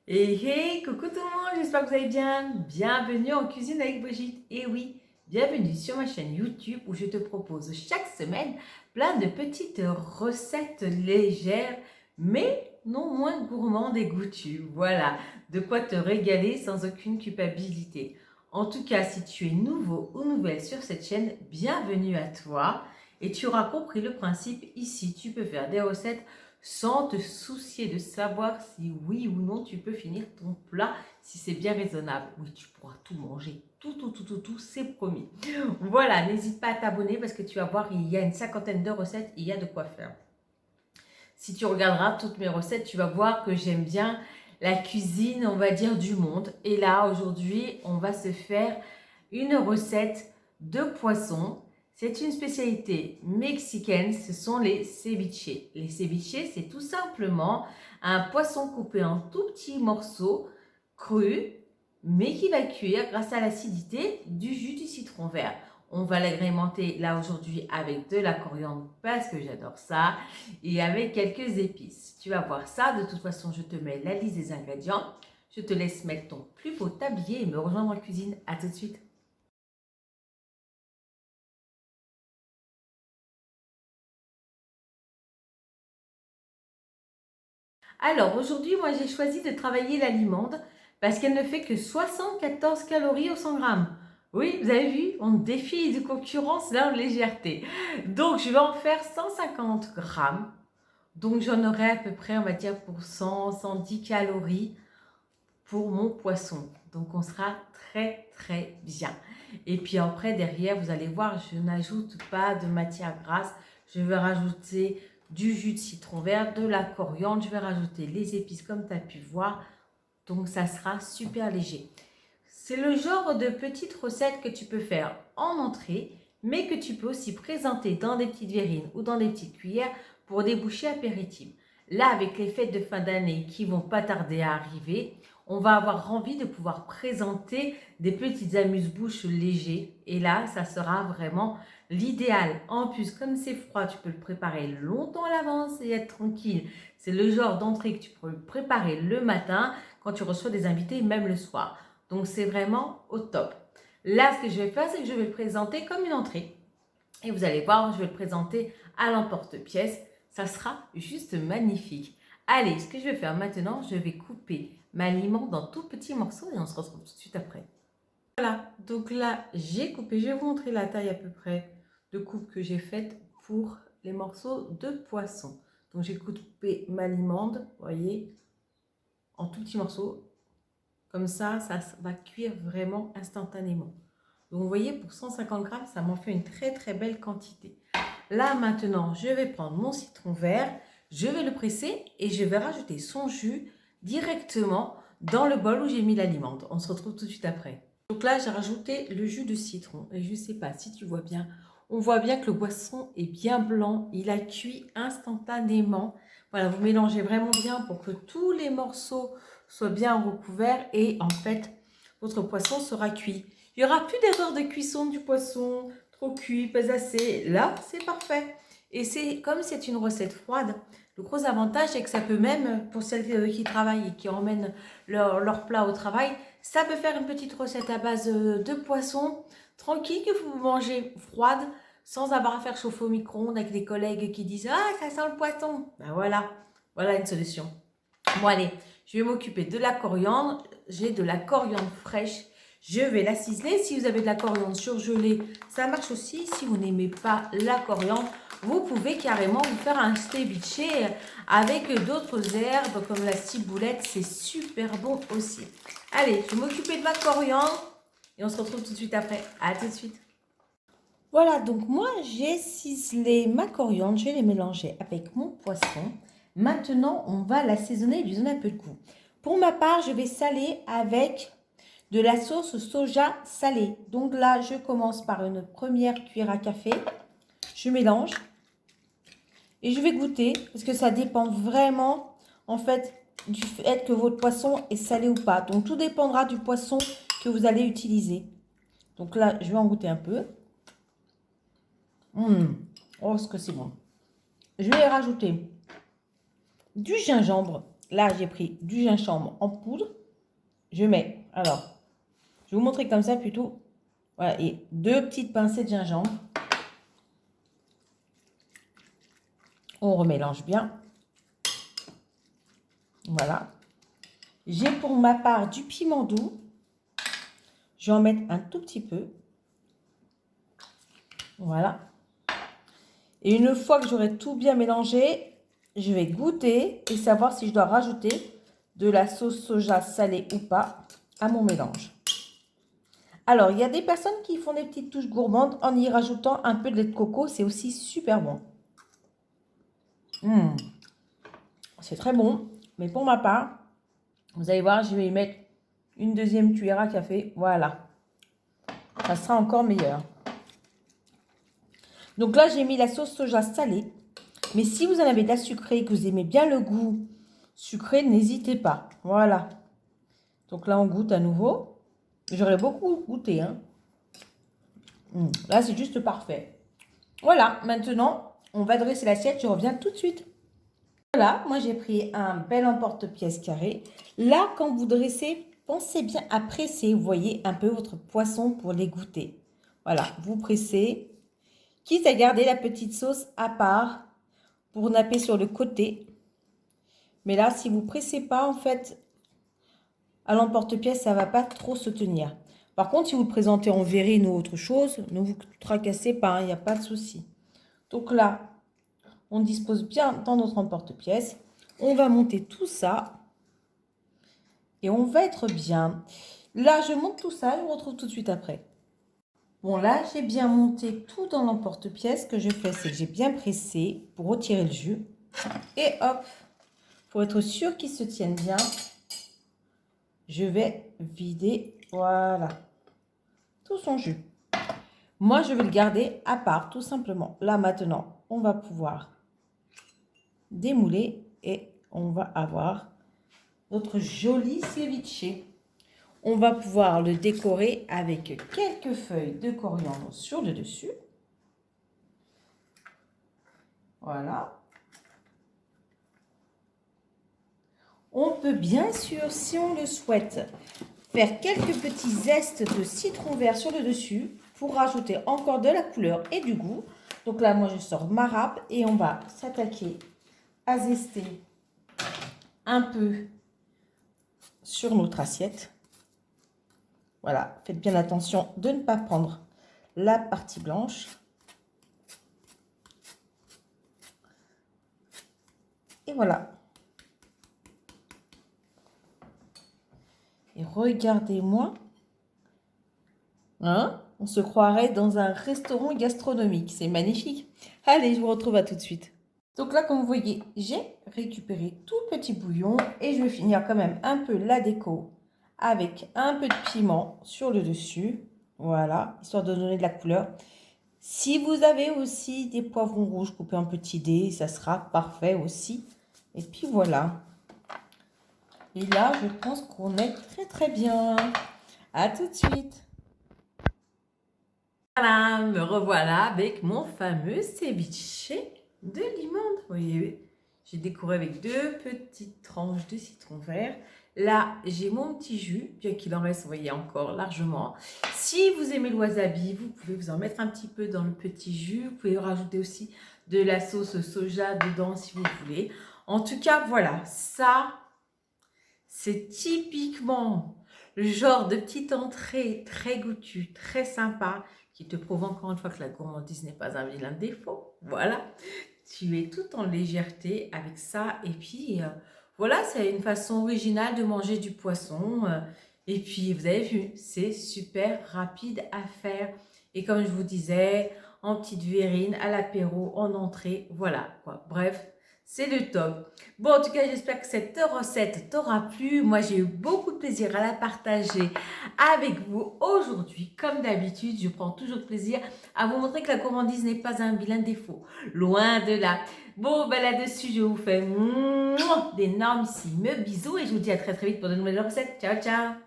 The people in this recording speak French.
Hey, coucou tout le monde, j'espère que vous allez bien. Bienvenue en cuisine avec Brigitte. Et oui, bienvenue sur ma chaîne YouTube où je te propose chaque semaine plein de petites recettes légères, mais non moins gourmandes et goûtues. Voilà, de quoi te régaler sans aucune culpabilité. En tout cas, si tu es nouveau ou nouvelle sur cette chaîne, bienvenue à toi. Et tu auras compris le principe, ici tu peux faire des recettes sans te soucier de savoir si oui ou non tu peux finir ton plat, si c'est bien raisonnable. Oui, tu pourras tout manger, tout, c'est promis. Voilà, n'hésite pas à t'abonner parce que tu vas voir, il y a une cinquantaine de recettes, il y a de quoi faire. Si tu regarderas toutes mes recettes, tu vas voir que j'aime bien la cuisine, on va dire, du monde. Et là, aujourd'hui, on va se faire une recette de poisson. C'est une spécialité mexicaine, ce sont les ceviches. Les ceviches, c'est tout simplement un poisson coupé en tout petits morceaux, cru, mais qui va cuire grâce à l'acidité du jus du citron vert. On va l'agrémenter là aujourd'hui avec de la coriandre parce que j'adore ça et avec quelques épices. Tu vas voir ça. De toute façon, je te mets la liste des ingrédients. Je te laisse mettre ton plus beau tablier et me rejoindre en cuisine. À tout de suite. Alors aujourd'hui, moi j'ai choisi de travailler la limande parce qu'elle ne fait que 74 calories au 100 grammes. Oui, vous avez vu, on défie de concurrence là en légèreté. Donc je vais en faire 150 grammes. Donc j'en aurai à peu près, on va dire, pour 100, 110 calories pour mon poisson. Donc on sera très bien. Et puis après, derrière, vous allez voir, je n'ajoute pas de matière grasse. Je vais rajouter du jus de citron vert, de la coriandre. Je vais rajouter les épices comme tu as pu voir. Donc ça sera super léger. C'est le genre de petite recette que tu peux faire en entrée, mais que tu peux aussi présenter dans des petites verrines ou dans des petites cuillères pour des bouchées apéritives. Là, avec les fêtes de fin d'année qui vont pas tarder à arriver, on va avoir envie de pouvoir présenter des petites amuse-bouches légers. Et là, ça sera vraiment l'idéal. En plus, comme c'est froid, tu peux le préparer longtemps à l'avance et être tranquille. C'est le genre d'entrée que tu peux préparer le matin quand tu reçois des invités, même le soir. Donc, c'est vraiment au top. Là, ce que je vais faire, c'est que je vais le présenter comme une entrée. Et vous allez voir, je vais le présenter à l'emporte-pièce. Ça sera juste magnifique. Allez, ce que je vais faire maintenant, je vais couper ma limande en tout petits morceaux et on se retrouve tout de suite après. Voilà, donc là, j'ai coupé. Je vais vous montrer la taille à peu près de coupe que j'ai faite pour les morceaux de poisson. Donc, j'ai coupé ma limande, vous voyez, en tout petits morceaux. Comme ça va cuire vraiment instantanément. Donc, vous voyez, pour 150 grammes, ça m'en fait une très belle quantité. Là, maintenant, je vais prendre mon citron vert, je vais le presser et je vais rajouter son jus directement dans le bol où j'ai mis la limande. On se retrouve tout de suite après. Donc là, j'ai rajouté le jus de citron. Et je ne sais pas si tu vois bien. On voit bien que le poisson est bien blanc. Il a cuit instantanément. Voilà, vous mélangez vraiment bien pour que tous les morceaux soient bien recouverts. Et en fait, votre poisson sera cuit. Il n'y aura plus d'erreur de cuisson du poisson. Trop cuit, pas assez. Là, c'est parfait. Et c'est comme c'est une recette froide, le gros avantage, c'est que ça peut même, pour celles qui travaillent et qui emmènent leur plat au travail, ça peut faire une petite recette à base de poisson, tranquille, que vous mangez froide, sans avoir à faire chauffer au micro-ondes avec des collègues qui disent « Ah, ça sent le poisson !» Ben voilà, voilà une solution. Bon allez, je vais m'occuper de la coriandre. J'ai de la coriandre fraîche. Je vais la ciseler. Si vous avez de la coriandre surgelée, ça marche aussi. Si vous n'aimez pas la coriandre, vous pouvez carrément vous faire un ceviche avec d'autres herbes comme la ciboulette. C'est super bon aussi. Allez, je vais m'occuper de ma coriandre et on se retrouve tout de suite après. À tout de suite. Voilà, donc moi j'ai ciselé ma coriandre. Je vais les mélanger avec mon poisson. Maintenant, on va l'assaisonner et lui donner un peu de goût. Pour ma part, je vais saler avec de la sauce soja salée. Donc là, je commence par une première cuillère à café. Je mélange et je vais goûter parce que ça dépend vraiment en fait du fait que votre poisson est salé ou pas. Donc tout dépendra du poisson que vous allez utiliser. Donc là, je vais en goûter un peu. Oh, ce que c'est bon. Je vais rajouter du gingembre là, j'ai pris du gingembre en poudre. Je mets, alors, je vais vous montrer comme ça plutôt. Voilà, et 2 petites pincées de gingembre. On remélange bien. Voilà. J'ai pour ma part du piment doux. Je vais en mettre un tout petit peu. Voilà. Et une fois que j'aurai tout bien mélangé, je vais goûter et savoir si je dois rajouter de la sauce soja salée ou pas à mon mélange. Alors, il y a des personnes qui font des petites touches gourmandes en y rajoutant un peu de lait de coco. C'est aussi super bon. C'est très bon. Mais pour ma part, vous allez voir, je vais y mettre une deuxième cuillère à café. Voilà. Ça sera encore meilleur. Donc là, j'ai mis la sauce soja salée. Mais si vous en avez de la sucrée et que vous aimez bien le goût sucré, n'hésitez pas. Voilà. Donc là, on goûte à nouveau. J'aurais beaucoup goûté. Hein. Là, c'est juste parfait. Voilà. Maintenant, on va dresser l'assiette. Je reviens tout de suite. Voilà. Moi, j'ai pris un bel emporte-pièce carré. Là, quand vous dressez, pensez bien à presser. Vous voyez un peu votre poisson pour les goûter. Voilà. Vous pressez. Quitte à garder la petite sauce à part pour napper sur le côté. Mais là, si vous ne pressez pas, en fait, à l'emporte-pièce, ça ne va pas trop se tenir. Par contre, si vous le présentez en verrine ou autre chose, ne vous tracassez pas, il n'y a pas de souci. Donc là, on dispose bien dans notre emporte-pièce. On va monter tout ça. Et on va être bien. Là, je monte tout ça, je vous retrouve tout de suite après. Bon, là, j'ai bien monté tout dans l'emporte-pièce. Ce que je fais, c'est que j'ai bien pressé pour retirer le jus. Et hop, pour être sûr qu'il se tienne bien, je vais vider, voilà, tout son jus. Moi, je vais le garder à part, tout simplement. Là, maintenant, on va pouvoir démouler et on va avoir notre joli ceviche. On va pouvoir le décorer avec quelques feuilles de coriandre sur le dessus. Voilà. On peut bien sûr, si on le souhaite, faire quelques petits zestes de citron vert sur le dessus pour rajouter encore de la couleur et du goût. Donc là, moi, je sors ma râpe et on va s'attaquer à zester un peu sur notre assiette. Voilà, faites bien attention de ne pas prendre la partie blanche. Et voilà. Et regardez-moi. Hein? On se croirait dans un restaurant gastronomique. C'est magnifique. Allez, je vous retrouve à tout de suite. Donc là, comme vous voyez, j'ai récupéré tout petit bouillon. Et je vais finir quand même un peu la déco avec un peu de piment sur le dessus. Voilà, histoire de donner de la couleur. Si vous avez aussi des poivrons rouges coupés en petits dés, ça sera parfait aussi. Et puis voilà. Et là, je pense qu'on est très très bien. À tout de suite. Voilà, me revoilà avec mon fameux ceviche de limande. Vous voyez, j'ai décoré avec 2 petites tranches de citron vert. Là, j'ai mon petit jus, bien qu'il en reste, vous voyez, encore largement. Si vous aimez le wasabi, vous pouvez vous en mettre un petit peu dans le petit jus. Vous pouvez rajouter aussi de la sauce soja dedans si vous voulez. En tout cas, voilà, ça, c'est typiquement le genre de petite entrée très goûtue, très sympa, qui te prouve encore une fois que la gourmandise n'est pas un vilain défaut. Voilà, tu es tout en légèreté avec ça. Et puis, voilà, c'est une façon originale de manger du poisson. Et puis, vous avez vu, c'est super rapide à faire. Et comme je vous disais, en petite verrine, à l'apéro, en entrée, voilà quoi. Bref, c'est le top. Bon, en tout cas, j'espère que cette recette t'aura plu. Moi, j'ai eu beaucoup de plaisir à la partager avec vous aujourd'hui. Comme d'habitude, je prends toujours plaisir à vous montrer que la gourmandise n'est pas un vilain défaut. Loin de là. Bon, ben là-dessus, je vous fais d'énormissimes bisous et je vous dis à très très vite pour de nouvelles recettes. Ciao, ciao!